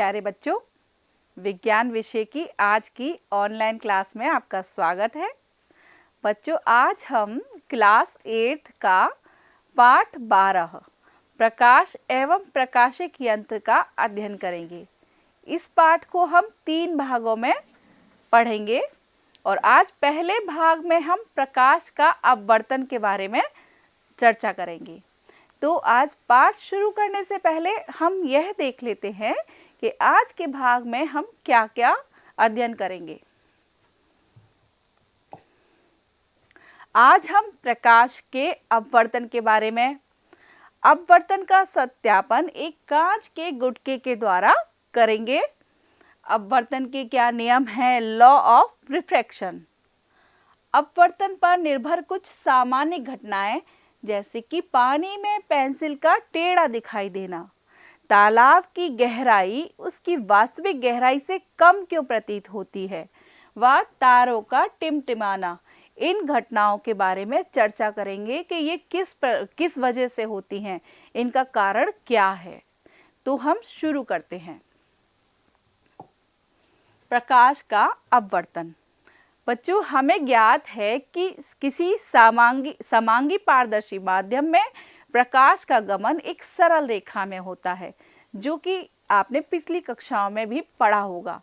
प्यारे बच्चों, विज्ञान विषय की आज की ऑनलाइन क्लास में आपका स्वागत है। बच्चों, आज हम क्लास 8 का पाठ 12 प्रकाश एवं प्रकाशिक यंत्र का अध्ययन करेंगे। इस पाठ को हम 3 भागों में पढ़ेंगे और आज पहले भाग में हम प्रकाश का अपवर्तन के बारे में चर्चा करेंगे। तो आज पाठ शुरू करने से पहले हम यह देख लेते हैं कि आज के भाग में हम क्या क्या अध्ययन करेंगे। आज हम प्रकाश के अपवर्तन के बारे में, अपवर्तन का सत्यापन एक कांच के गुटके के द्वारा करेंगे। अपवर्तन के क्या नियम हैं? Law of refraction. अपवर्तन पर निर्भर कुछ सामान्य घटनाएं जैसे कि पानी में पेंसिल का टेढ़ा दिखाई देना, तालाब की गहराई उसकी वास्तविक गहराई से कम क्यों प्रतीत होती है, व तारों का टिमटिमाना। इन घटनाओं के बारे में चर्चा करेंगे कि ये किस वजह से होती हैं, इनका कारण क्या है। तो हम शुरू करते हैं। प्रकाश का अपवर्तन। बच्चों, हमें ज्ञात है कि किसी समांगी पारदर्शी माध्यम में प्रकाश का गमन एक सरल रेखा में होता है, जो कि आपने पिछली कक्षाओं में भी पढ़ा होगा।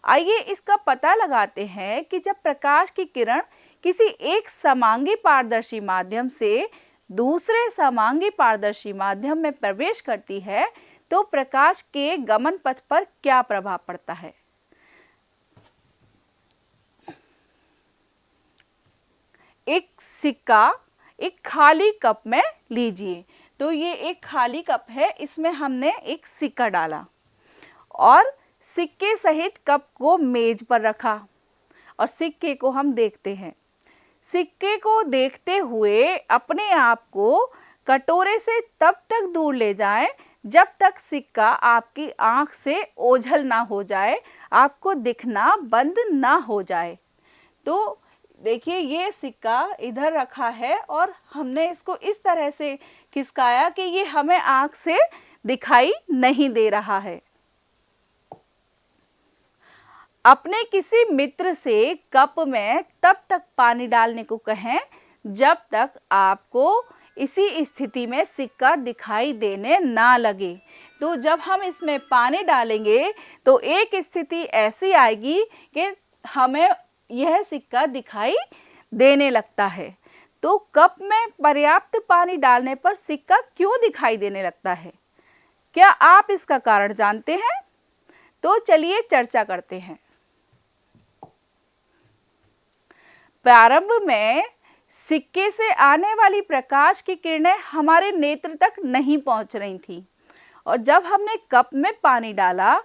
आइए इसका पता लगाते हैं कि जब प्रकाश की किरण किसी एक समांगी पारदर्शी माध्यम से दूसरे समांगी पारदर्शी माध्यम में प्रवेश करती है तो प्रकाश के गमन पथ पर क्या प्रभाव पड़ता है। एक सिक्का एक खाली कप में लीजिए। तो ये एक खाली कप है, इसमें हमने एक सिक्का डाला और सिक्के सहित कप को मेज पर रखा और सिक्के को हम देखते हैं। सिक्के को देखते हुए अपने आप को कटोरे से तब तक दूर ले जाएं जब तक सिक्का आपकी आंख से ओझल ना हो जाए, आपको दिखना बंद ना हो जाए। तो देखिए, ये सिक्का इधर रखा है और हमने इसको इस तरह से खिसकाया कि ये हमें आंख से दिखाई नहीं दे रहा है। अपने किसी मित्र से कप में तब तक पानी डालने को कहें जब तक आपको इसी स्थिति में सिक्का दिखाई देने ना लगे। तो जब हम इसमें पानी डालेंगे तो एक स्थिति ऐसी आएगी कि हमें यह सिक्का दिखाई देने लगता है। तो कप में पर्याप्त पानी डालने पर सिक्का क्यों दिखाई देने लगता है? क्या आप इसका कारण जानते हैं? तो चलिए चर्चा करते हैं। प्रारंभ में सिक्के से आने वाली प्रकाश की किरणें हमारे नेत्र तक नहीं पहुंच रही थी और जब हमने कप में पानी डाला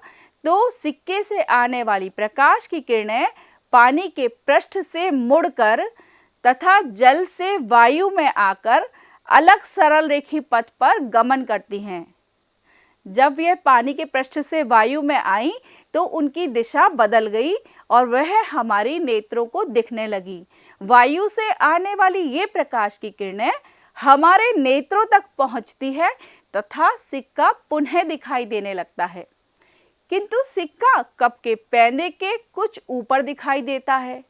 तो सिक्के से आने वाली प्रकाश की किरणें पानी के पृष्ठ से मुड़कर तथा जल से वायु में आकर अलग सरल रेखी पथ पर गमन करती हैं। जब यह पानी के पृष्ठ से वायु में आई तो उनकी दिशा बदल गई और वह हमारी नेत्रों को दिखने लगी। वायु से आने वाली ये प्रकाश की किरणें हमारे नेत्रों तक पहुंचती है तथा सिक्का पुनः दिखाई देने लगता है। किंतु सिक्का कप के पैंदे के कुछ ऊपर दिखाई देता है।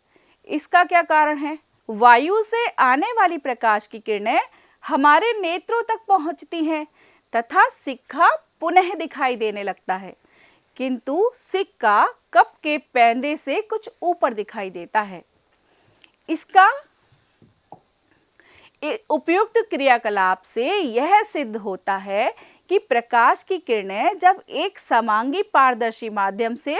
इसका क्या कारण है? वायु से आने वाली प्रकाश की किरणें हमारे नेत्रों तक पहुंचती हैं तथा सिक्का पुनः दिखाई देने लगता है, किंतु सिक्का कप के पैंदे से कुछ ऊपर दिखाई देता है। इसका उपयुक्त क्रियाकलाप से यह सिद्ध होता है कि प्रकाश की किरणें जब एक समांगी पारदर्शी माध्यम से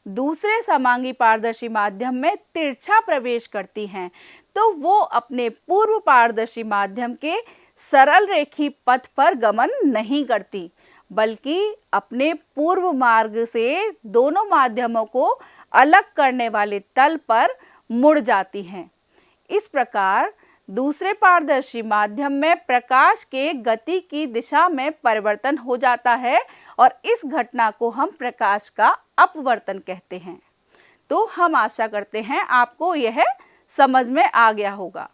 दूसरे समांगी पारदर्शी माध्यम में तिरछा प्रवेश करती हैं तो वो अपने पूर्व पारदर्शी माध्यम के सरल रेखी पथ पर गमन नहीं करती, बल्कि अपने पूर्व मार्ग से दोनों माध्यमों को अलग करने वाले तल पर मुड़ जाती हैं। इस प्रकार दूसरे पारदर्शी माध्यम में प्रकाश के गति की दिशा में परिवर्तन हो जाता है और इस घटना को हम प्रकाश का अपवर्तन कहते हैं। तो हम आशा करते हैं आपको यह समझ में आ गया होगा।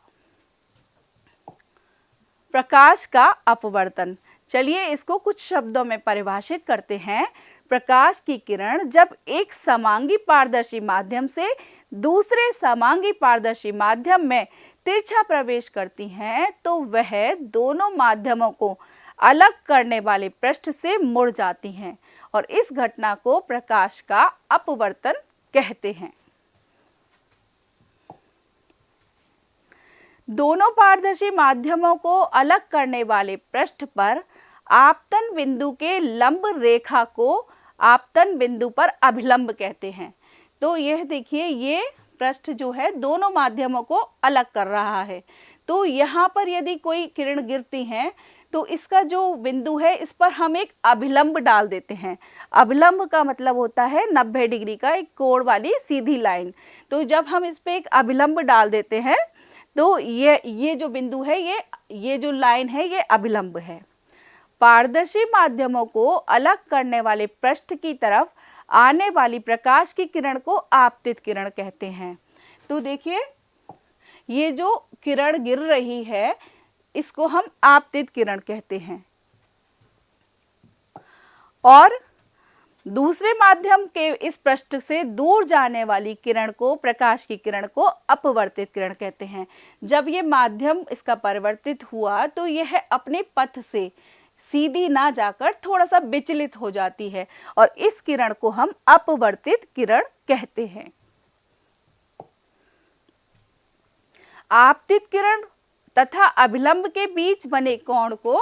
प्रकाश का अपवर्तन, चलिए इसको कुछ शब्दों में परिभाषित करते हैं। प्रकाश की किरण जब एक समांगी पारदर्शी माध्यम से दूसरे समांगी पारदर्शी माध्यम में तिरछा प्रवेश करती हैं तो वह दोनों माध्यमों को अलग करने वाले पृष्ठ से मुड़ जाती हैं और इस घटना को प्रकाश का अपवर्तन कहते हैं। दोनों पारदर्शी माध्यमों को अलग करने वाले पृष्ठ पर आपतन बिंदु के लंब रेखा को आपतन बिंदु पर अभिलंब कहते हैं। तो यह देखिए, ये पृष्ठ जो है दोनों माध्यमों को अलग कर रहा है। तो यहाँ पर यदि कोई किरण गिरती है तो इसका जो बिंदु है इस पर हम एक अभिलंब डाल देते हैं। अभिलंब का मतलब होता है 90 डिग्री का एक कोण वाली सीधी लाइन। तो जब हम इस पे एक अभिलंब डाल देते हैं तो ये जो बिंदु है, ये जो लाइन है, ये अभिलंब है। पारदर्शी माध्यमों को अलग करने वाले पृष्ठ की तरफ आने वाली प्रकाश की किरण को आपतित किरण कहते हैं। तो देखिए, ये जो किरण गिर रही है इसको हम आपतित किरण कहते हैं और दूसरे माध्यम के इस पृष्ठ से दूर जाने वाली किरण को, प्रकाश की किरण को अपवर्तित किरण कहते हैं। जब ये माध्यम इसका परिवर्तित हुआ तो यह अपने पथ से सीधी ना जाकर थोड़ा सा विचलित हो जाती है और इस किरण को हम अपवर्तित किरण कहते हैं। आपतित किरण तथा अभिलंब के बीच बने कोण को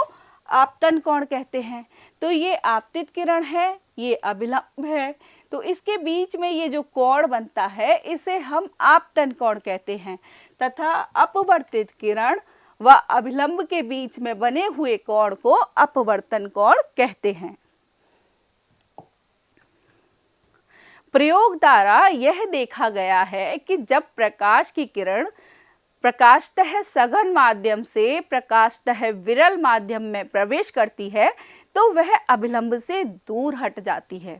आपतन कोण कहते हैं। तो ये आपतित किरण है, ये अभिलंब है, तो इसके बीच में ये जो कोण बनता है इसे हम आपतन कोण कहते हैं तथा अपवर्तित किरण व अभिलंब के बीच में बने हुए कोण को अपवर्तन कोण कहते हैं। प्रयोग द्वारा यह देखा गया है कि जब प्रकाश की किरण प्रकाशतः सघन माध्यम से प्रकाशतः विरल माध्यम में प्रवेश करती है तो वह अभिलंब से दूर हट जाती है।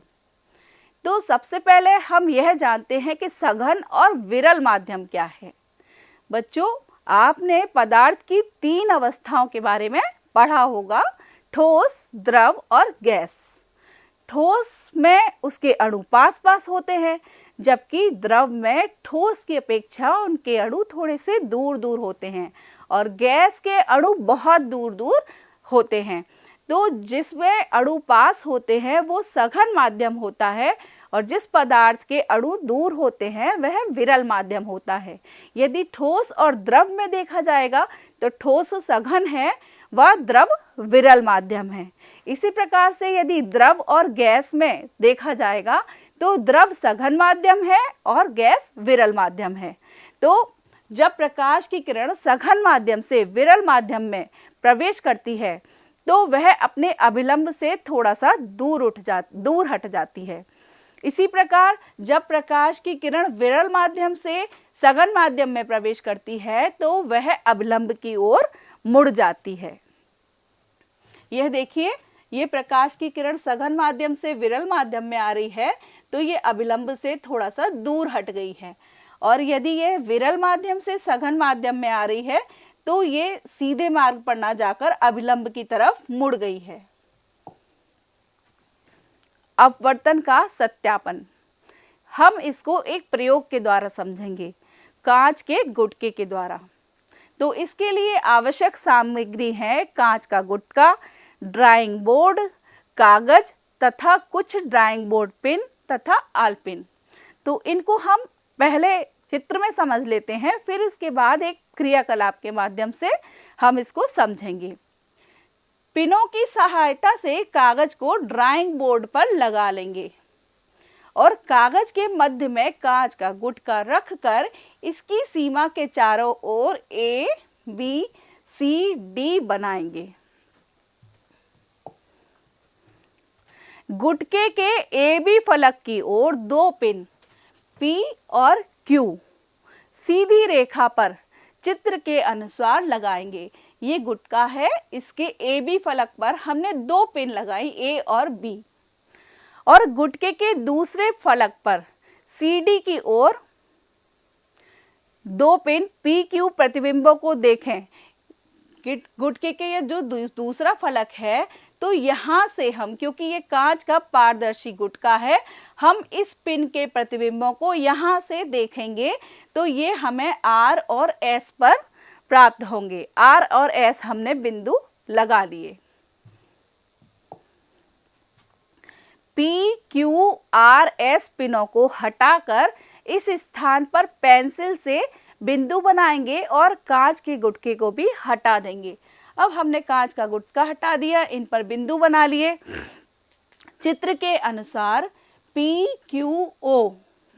तो सबसे पहले हम यह जानते हैं कि सघन और विरल माध्यम क्या है। बच्चों, आपने पदार्थ की 3 अवस्थाओं के बारे में पढ़ा होगा, ठोस, द्रव और गैस। ठोस में उसके अणु पास पास होते हैं, जबकि द्रव में ठोस की अपेक्षा उनके अणु थोड़े से दूर दूर होते हैं और गैस के अणु बहुत दूर दूर होते हैं। तो जिसमें अणु पास होते हैं वो सघन माध्यम होता है और जिस पदार्थ के अणु दूर होते हैं वह विरल माध्यम होता है। यदि ठोस और द्रव में देखा जाएगा तो ठोस सघन है व द्रव विरल माध्यम है। इसी प्रकार से यदि द्रव और गैस में देखा जाएगा तो द्रव सघन माध्यम है और गैस विरल माध्यम है। तो जब प्रकाश की किरण सघन माध्यम से विरल माध्यम में प्रवेश करती है तो वह अपने अभिलंब से थोड़ा सा दूर हट जाती है। इसी प्रकार जब प्रकाश की किरण विरल माध्यम से सघन माध्यम में प्रवेश करती है तो वह अभिलंब की ओर मुड़ जाती है। यह देखिए, ये प्रकाश की किरण सघन माध्यम से विरल माध्यम में आ रही है तो ये अभिलंब से थोड़ा सा दूर हट गई है और यदि ये विरल माध्यम से सघन माध्यम में आ रही है तो ये सीधे मार्ग पर ना जाकर अभिलंब की तरफ मुड़ गई है। अपवर्तन का सत्यापन हम इसको एक प्रयोग के द्वारा समझेंगे, कांच के गुटके के द्वारा। तो इसके लिए आवश्यक सामग्री है कांच का गुटका, ड्राइंग बोर्ड, कागज तथा कुछ ड्राइंग बोर्ड पिन तथा आल पिन। तो इनको हम पहले चित्र में समझ लेते हैं, फिर उसके बाद एक क्रियाकलाप के माध्यम से हम इसको समझेंगे। पिनों की सहायता से कागज को ड्राइंग बोर्ड पर लगा लेंगे और कागज के मध्य में कांच का गुटका रखकर इसकी सीमा के चारों ओर A, B, C, D बनाएंगे। गुटके के AB फलक की ओर 2 पिन P और Q सीधी रेखा पर चित्र के अनुसार लगाएंगे। ये गुटका है, इसके AB फलक पर हमने 2 पिन लगाई A और B और गुटके के दूसरे फलक पर CD की ओर 2 पिन PQ प्रतिबिंबों को देखें। गुटके के ये जो दूसरा फलक है तो यहाँ से हम, क्योंकि ये कांच का पारदर्शी गुटका है, हम इस पिन के प्रतिबिंबों को यहाँ से देखेंगे तो ये हमें R और S पर प्राप्त होंगे। R और S हमने बिंदु लगा लिए। P, Q, R, S पिनों को हटाकर इस स्थान पर पेंसिल से बिंदु बनाएंगे और कांच के गुटके को भी हटा देंगे। अब हमने कांच का गुटका हटा दिया, इन पर बिंदु बना लिए। चित्र के अनुसार P, Q, O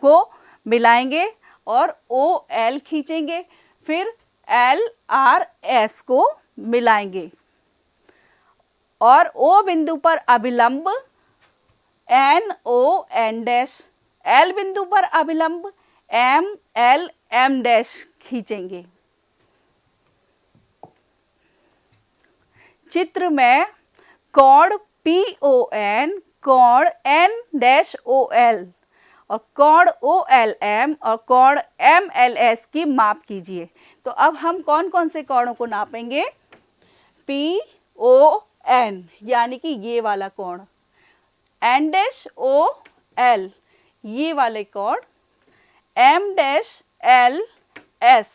को मिलाएंगे और O, L खींचेंगे, फिर L, R, S को मिलाएंगे और O बिंदु पर अभिलंब N, O, N dash, L बिंदु पर अभिलंब M, L, M डैश खींचेंगे। चित्र में कोण PON, कोण N डैश OL और कोण OLM और कोण MLS की माप कीजिए। तो अब हम कौन कौन से कोणों को नापेंगे? PON यानी कि ये वाला कोण, N डैश OL ये वाले कोण, M डैश LS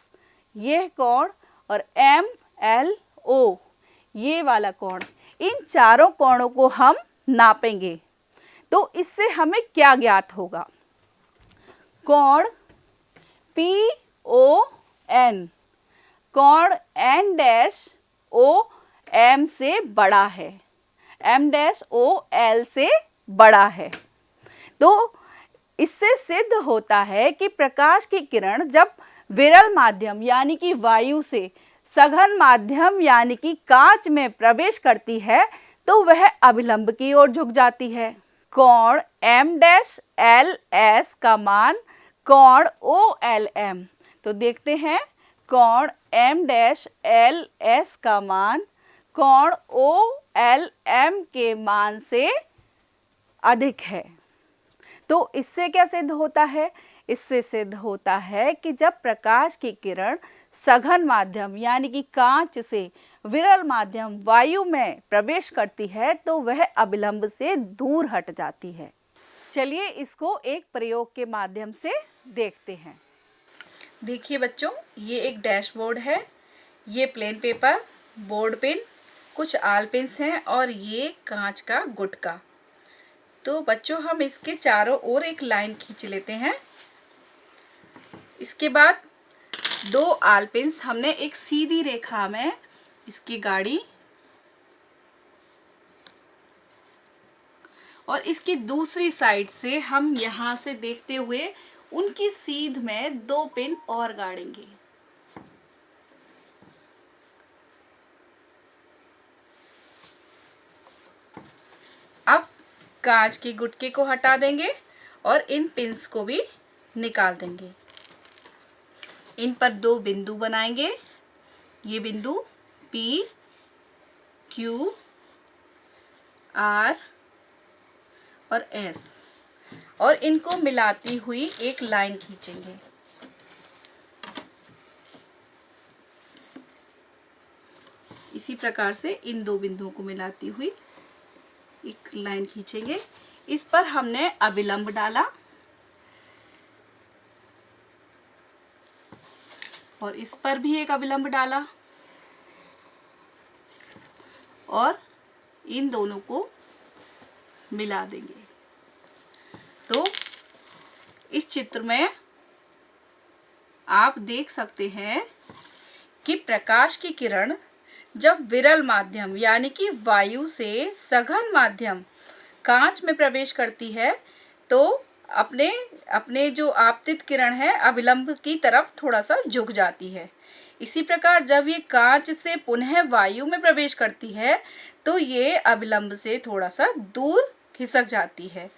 ये कोण और MLO ये वाला कोण। इन चारों कोणों को हम नापेंगे। तो इससे हमें क्या ज्ञात होगा? कोण PON कोण N डैश OM से बड़ा है, M डैश OL से बड़ा है। तो इससे सिद्ध होता है कि प्रकाश की किरण जब विरल माध्यम यानी कि वायु से सघन माध्यम यानी कि कांच में प्रवेश करती है तो वह अभिलंब की ओर झुक जाती है। कोण M डैश LS का मान कोण OLM, तो देखते हैं कोण M डैश LS का मान कोण OLM के मान से अधिक है। तो इससे क्या सिद्ध होता है? इससे सिद्ध होता है कि जब प्रकाश की किरण सघन माध्यम यानी कि कांच से विरल माध्यम वायु में प्रवेश करती है तो वह अभिलंब से दूर हट जाती है। चलिए इसको एक प्रयोग के माध्यम से देखते हैं। देखिए बच्चों, ये एक डैशबोर्ड है, ये प्लेन पेपर, बोर्ड पेन, कुछ आल पेन्स हैं और ये कांच का गुटका। तो बच्चों हम इसके चारों ओर एक लाइन खींच लेते हैं। इसके बाद दो आल पेन्स हमने एक सीधी रेखा में इसकी गाड़ी और इसकी दूसरी साइड से हम यहाँ से देखते हुए उनकी सीध में दो पिन और गाड़ेंगे। अब कांच के गुटके को हटा देंगे और इन पिंस को भी निकाल देंगे। इन पर दो बिंदु बनाएंगे, ये बिंदु P, Q, R और S, और इनको मिलाती हुई एक लाइन खींचेंगे। इसी प्रकार से इन दो बिंदुओं को मिलाती हुई एक लाइन खींचेंगे। इस पर हमने अभिलंब डाला और इस पर भी एक अभिलंब डाला और इन दोनों को मिला देंगे। तो इस चित्र में आप देख सकते हैं कि प्रकाश की किरण जब विरल माध्यम यानी कि वायु से सघन माध्यम कांच में प्रवेश करती है तो अपने जो आपतित किरण है अभिलंब की तरफ थोड़ा सा झुक जाती है। इसी प्रकार जब ये कांच से पुनः वायु में प्रवेश करती है तो ये अभिलंब से थोड़ा सा दूर खिसक जाती है।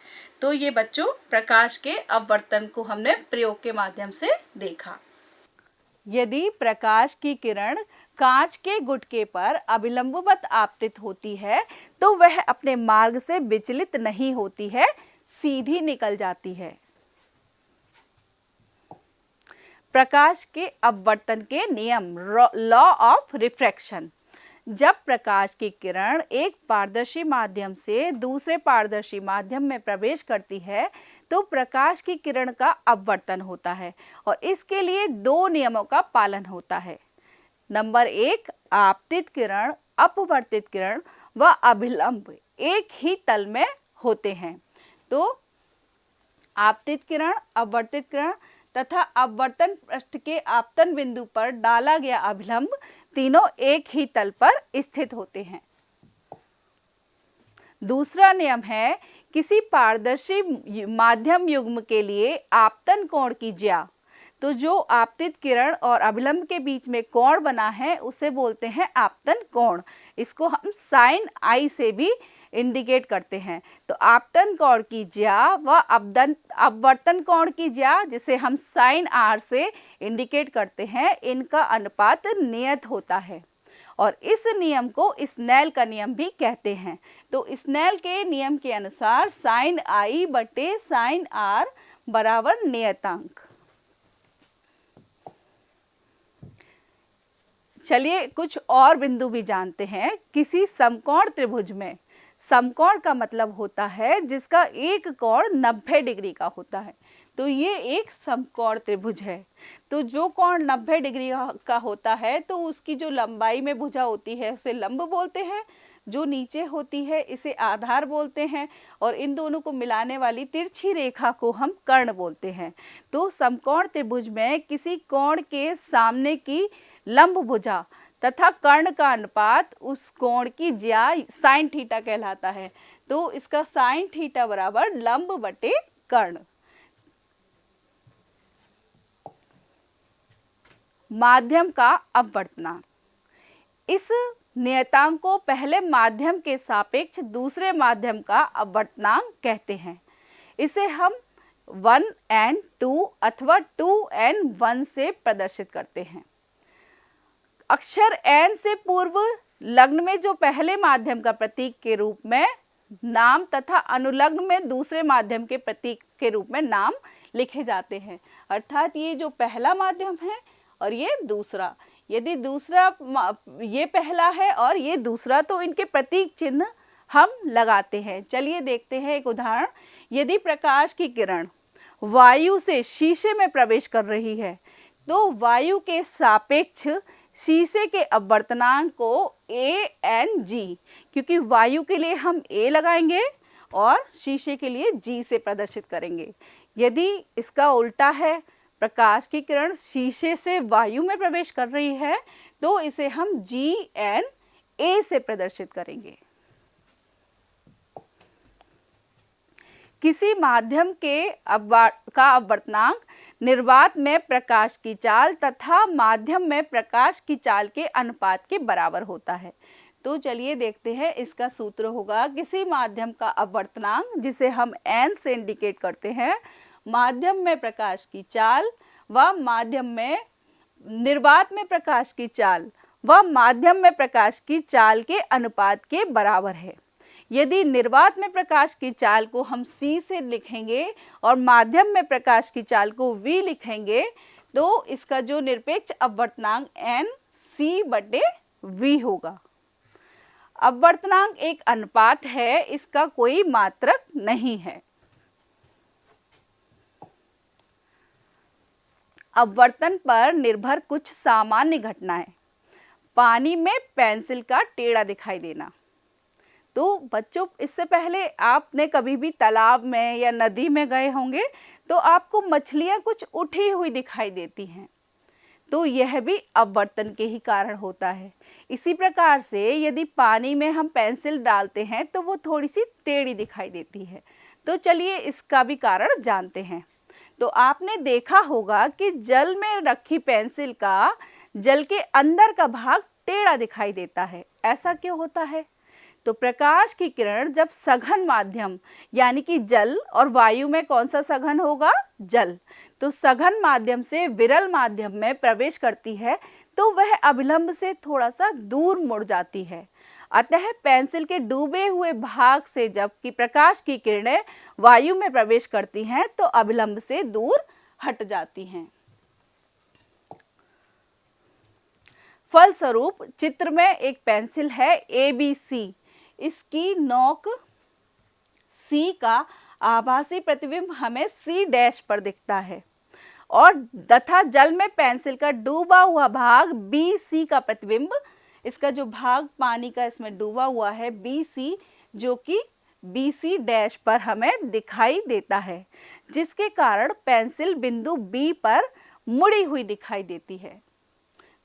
तो ये बच्चों प्रकाश के अपवर्तन को हमने प्रयोग के माध्यम से देखा। यदि प्रकाश की किरण कांच के गुटके पर अभिलंबवत आपतित होती है तो वह अपने मार्ग से विचलित नहीं होती है, सीधी निकल जाती है। प्रकाश के अपवर्तन के नियम, लॉ ऑफ रिफ्रैक्शन। जब प्रकाश की किरण एक पारदर्शी माध्यम से दूसरे पारदर्शी माध्यम में प्रवेश करती है तो प्रकाश की किरण का अपवर्तन होता है और इसके लिए दो नियमों का पालन होता है। नंबर 1, आपतित किरण, अपवर्तित किरण व अभिलंब एक ही तल में होते हैं। तो आपतित किरण, अपवर्तित किरण तथा अपवर्तन पृष्ठ के आपतन बिंदु पर डाला गया अभिलंब तीनों एक ही तल पर स्थित होते हैं। दूसरा नियम है, किसी पारदर्शी माध्यम युग्म के लिए आपतन कोण की ज्या, तो जो आपतित किरण और अभिलंब के बीच में कोण बना है उसे बोलते हैं आपतन कोण। इसको हम साइन आई से भी इंडिकेट करते हैं। तो आपतन कोण की ज्या व अपवर्तन कोण की ज्या, जिसे हम साइन आर से इंडिकेट करते हैं, इनका अनुपात नियत होता है और इस नियम को स्नेल का नियम भी कहते हैं। तो स्नेल के नियम के अनुसार साइन आई बटे साइन आर बराबर नियतांक। चलिए कुछ और बिंदु भी जानते हैं। किसी समकोण त्रिभुज में, समकोण का मतलब होता है जिसका एक कोण 90 डिग्री का होता है, तो ये एक समकोण त्रिभुज है। तो जो कोण 90 डिग्री का होता है तो उसकी जो लंबाई में भुजा होती है उसे लंब बोलते हैं, जो नीचे होती है इसे आधार बोलते हैं और इन दोनों को मिलाने वाली तिरछी रेखा को हम कर्ण बोलते हैं। तो समकोण त्रिभुज में किसी कोण के सामने की लंब भुजा तथा कर्ण का अनुपात उस कोण की ज्या साइन थीटा कहलाता है। तो इसका साइन थीटा बराबर लंब बटे कर्ण। माध्यम का अपवर्तनांक, इस नियतांक को पहले माध्यम के सापेक्ष दूसरे माध्यम का अपवर्तनांक कहते हैं। इसे हम 1n2 अथवा 2n1 से प्रदर्शित करते हैं। अक्षर n से पूर्व लग्न में जो पहले माध्यम का प्रतीक के रूप में नाम तथा अनुलग्न में दूसरे माध्यम के प्रतीक के रूप में नाम लिखे जाते हैं। अर्थात ये जो पहला माध्यम है और ये दूसरा, यदि दूसरा ये पहला है और ये दूसरा, तो इनके प्रतीक चिन्ह हम लगाते हैं। चलिए देखते हैं एक उदाहरण। यदि प्रकाश की किरण वायु से शीशे में प्रवेश कर रही है तो वायु के सापेक्ष शीशे के अपवर्तनांक को ANG, क्योंकि वायु के लिए हम A लगाएंगे और शीशे के लिए G से प्रदर्शित करेंगे। यदि इसका उल्टा है, प्रकाश की किरण शीशे से वायु में प्रवेश कर रही है, तो इसे हम GNA से प्रदर्शित करेंगे। किसी माध्यम का अपवर्तनांक निर्वात में प्रकाश की चाल तथा माध्यम में प्रकाश की चाल के अनुपात के बराबर होता है। तो चलिए देखते हैं, इसका सूत्र होगा किसी माध्यम का अपवर्तनांक, जिसे हम n से इंडिकेट करते हैं, माध्यम में प्रकाश की चाल व माध्यम में निर्वात में प्रकाश की चाल व माध्यम में प्रकाश की चाल के अनुपात के बराबर है। यदि निर्वात में प्रकाश की चाल को हम C से लिखेंगे और माध्यम में प्रकाश की चाल को V लिखेंगे तो इसका जो निरपेक्ष अपवर्तनांक n C बटे V होगा। अपवर्तनांक एक अनुपात है, इसका कोई मात्रक नहीं है। अपवर्तन पर निर्भर कुछ सामान्य घटनाएं। पानी में पेंसिल का टेढ़ा दिखाई देना। तो बच्चों, इससे पहले आपने कभी भी तालाब में या नदी में गए होंगे तो आपको मछलियां कुछ उठी हुई दिखाई देती हैं, तो यह भी अपवर्तन के ही कारण होता है। इसी प्रकार से यदि पानी में हम पेंसिल डालते हैं तो वो थोड़ी सी टेढ़ी दिखाई देती है। तो चलिए इसका भी कारण जानते हैं। तो आपने देखा होगा कि जल में रखी पेंसिल का जल के अंदर का भाग टेढ़ा दिखाई देता है। ऐसा क्यों होता है? तो प्रकाश की किरण जब सघन माध्यम यानी कि जल और वायु में कौन सा सघन होगा? जल। तो सघन माध्यम से विरल माध्यम में प्रवेश करती है तो वह अभिलंब से थोड़ा सा दूर मुड़ जाती है। अतः पेंसिल के डूबे हुए भाग से जबकि प्रकाश की किरणें वायु में प्रवेश करती हैं तो अभिलंब से दूर हट जाती हैं। फलस्वरूप चित्र में एक पेंसिल है ABC, इसकी नोक C का आभासी प्रतिबिंब हमें C' पर दिखता है और तथा जल में पेंसिल का डूबा हुआ भाग BC का प्रतिबिंब, इसका जो भाग पानी का इसमें डूबा हुआ है BC, जो कि BC' पर हमें दिखाई देता है, जिसके कारण पेंसिल बिंदु B पर मुड़ी हुई दिखाई देती है।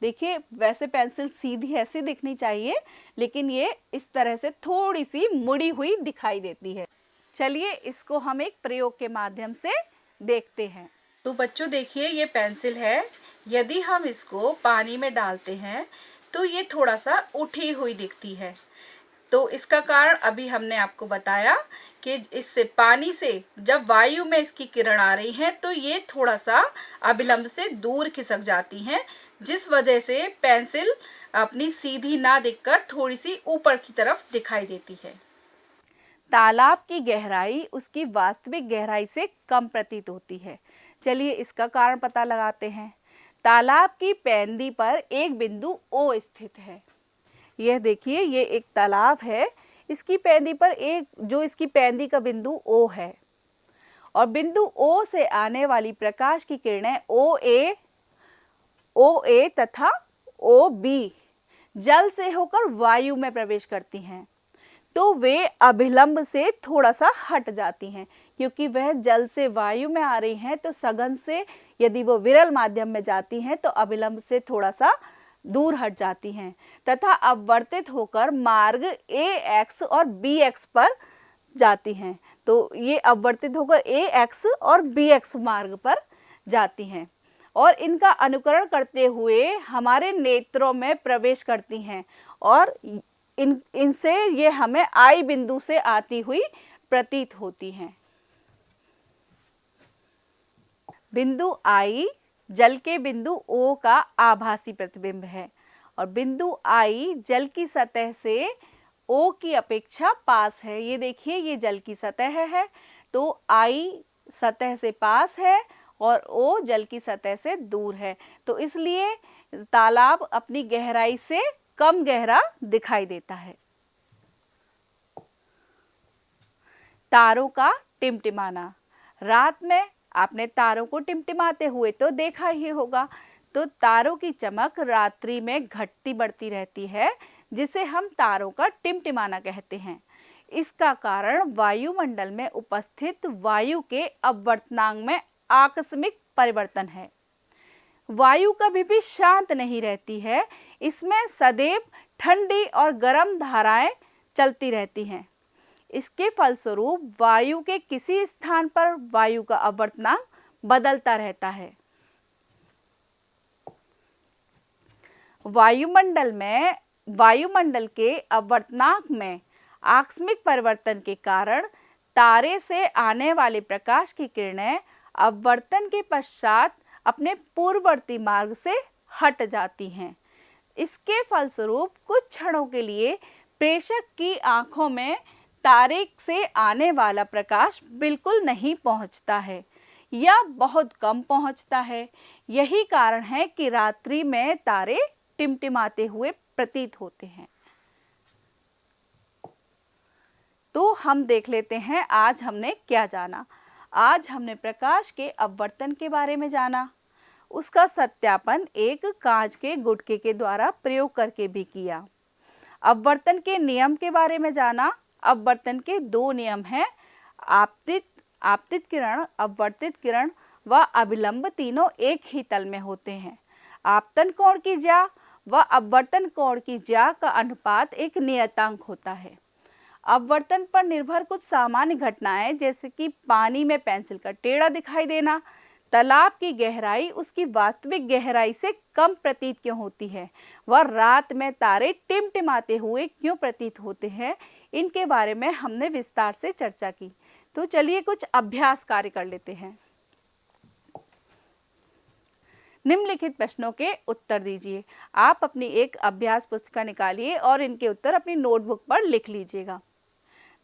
देखिए, वैसे पेंसिल सीधी ऐसे दिखनी चाहिए, लेकिन ये इस तरह से थोड़ी सी मुड़ी हुई दिखाई देती है। चलिए इसको हम एक प्रयोग के माध्यम से देखते हैं। तो बच्चों देखिए, ये पेंसिल है। यदि हम इसको पानी में डालते हैं तो ये थोड़ा सा उठी हुई दिखती है। तो इसका कारण अभी हमने आपको बताया कि इससे पानी से जब वायु में इसकी किरण आ रही है तो ये थोड़ा सा अभिलंब से दूर खिसक जाती हैं, जिस वजह से पेंसिल अपनी सीधी ना दिखकर थोड़ी सी ऊपर की तरफ दिखाई देती है। तालाब की गहराई उसकी वास्तविक गहराई से कम प्रतीत होती है। चलिए इसका कारण पता लगाते हैं। तालाब की पैंदी पर एक बिंदु O स्थित है। यह देखिए, ये एक तालाब है, इसकी पैंदी पर इसकी पैंदी का बिंदु O है और बिंदु O से आने वाली प्रकाश की किरणें OA तथा OB जल से होकर वायु में प्रवेश करती हैं, तो वे अभिलंब से थोड़ा सा हट जाती हैं, क्योंकि वह जल से वायु में आ रही हैं, तो सघन से यदि वो विरल माध्यम में जाती हैं तो अभिलंब से थोड़ा सा दूर हट जाती हैं तथा अपवर्तित होकर मार्ग AX और BX पर जाती हैं। तो ये अपवर्तित होकर AX और BX मार्ग पर जाती हैं और इनका अनुकरण करते हुए हमारे नेत्रों में प्रवेश करती हैं और इनसे ये हमें I बिंदु से आती हुई प्रतीत होती हैं। बिंदु I जल के बिंदु O का आभासी प्रतिबिंब है और बिंदु I जल की सतह से O की अपेक्षा पास है। ये देखिए, ये जल की सतह है, तो I सतह से पास है और O जल की सतह से दूर है, तो इसलिए तालाब अपनी गहराई से कम गहरा दिखाई देता है। तारों का टिमटिमाना। रात में आपने तारों को टिमटिमाते हुए तो देखा ही होगा। तो तारों की चमक रात्रि में घटती बढ़ती रहती है, जिसे हम तारों का टिमटिमाना कहते हैं। इसका कारण वायुमंडल में उपस्थित वायु के अपवर्तनांक में आकस्मिक परिवर्तन है। वायु कभी भी शांत नहीं रहती है, इसमें सदैव ठंडी और गर्म धाराएं चलती रहती हैं। इसके फलस्वरूप वायु के किसी स्थान पर वायु का अपवर्तनांक बदलता रहता है। वायुमंडल के अपवर्तनांक में आकस्मिक परिवर्तन के कारण तारे से आने वाले प्रकाश की किरणें अपवर्तन के पश्चात अपने पूर्ववर्ती मार्ग से हट जाती हैं। इसके फलस्वरूप कुछ क्षणों के लिए प्रेषक की आंखों में तारे से आने वाला प्रकाश बिल्कुल नहीं पहुंचता है या बहुत कम पहुंचता है। यही कारण है कि रात्रि में तारे टिमटिमाते हुए प्रतीत होते हैं। तो हम देख लेते हैं आज हमने क्या जाना। आज हमने प्रकाश के अपवर्तन के बारे में जाना, उसका सत्यापन एक कांच के गुटके के द्वारा प्रयोग करके भी किया। अपवर्तन के नियम के बारे में जाना। अपवर्तन के दो नियम हैं, आपतित किरण, अपवर्तित किरण व अभिलंब तीनों एक ही तल में होते हैं। आपतन कोण की ज्या व अपवर्तन कोण की ज्या का अनुपात एक नियतांक होता है। अपवर्तन पर निर्भर कुछ सामान्य घटनाएं, जैसे कि पानी में पेंसिल का टेढ़ा दिखाई देना, तालाब की गहराई उसकी वास्तविक गहराई से कम प्रतीत क्यों होती है, व रात में तारे टिमटिमाते हुए क्यों प्रतीत होते हैं, इनके बारे में हमने विस्तार से चर्चा की। तो चलिए कुछ अभ्यास कार्य कर लेते हैं। निम्नलिखित प्रश्नों के उत्तर दीजिए। आप अपनी एक अभ्यास पुस्तिका निकालिए और इनके उत्तर अपनी नोटबुक पर लिख लीजिएगा।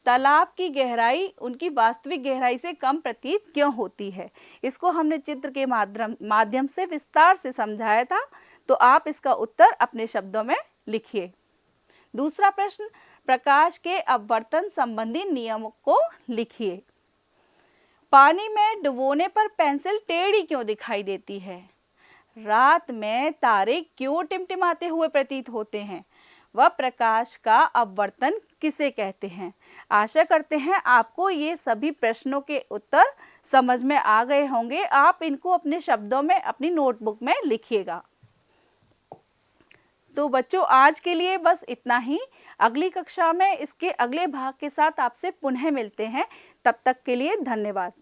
तालाब की गहराई उनकी वास्तविक गहराई से कम प्रतीत क्यों होती है, इसको हमने चित्र के माध्यम से विस्तार से समझाया था। तो आप इसका उत्तर अपने शब्दों में लिखिए। दूसरा प्रश्न, प्रकाश के अपवर्तन संबंधी नियमों को लिखिए। पानी में डुबोने पर पेंसिल टेढ़ी क्यों दिखाई देती है? रात में तारे क्यों टिमटिमाते हुए प्रतीत होते हैं? वह प्रकाश का अपवर्तन किसे कहते हैं? आशा करते हैं आपको ये सभी प्रश्नों के उत्तर समझ में आ गए होंगे। आप इनको अपने शब्दों में अपनी नोटबुक में लिखिएगा। तो बच्चों, आज के लिए बस इतना ही। अगली कक्षा में इसके अगले भाग के साथ आपसे पुनः मिलते हैं। तब तक के लिए धन्यवाद।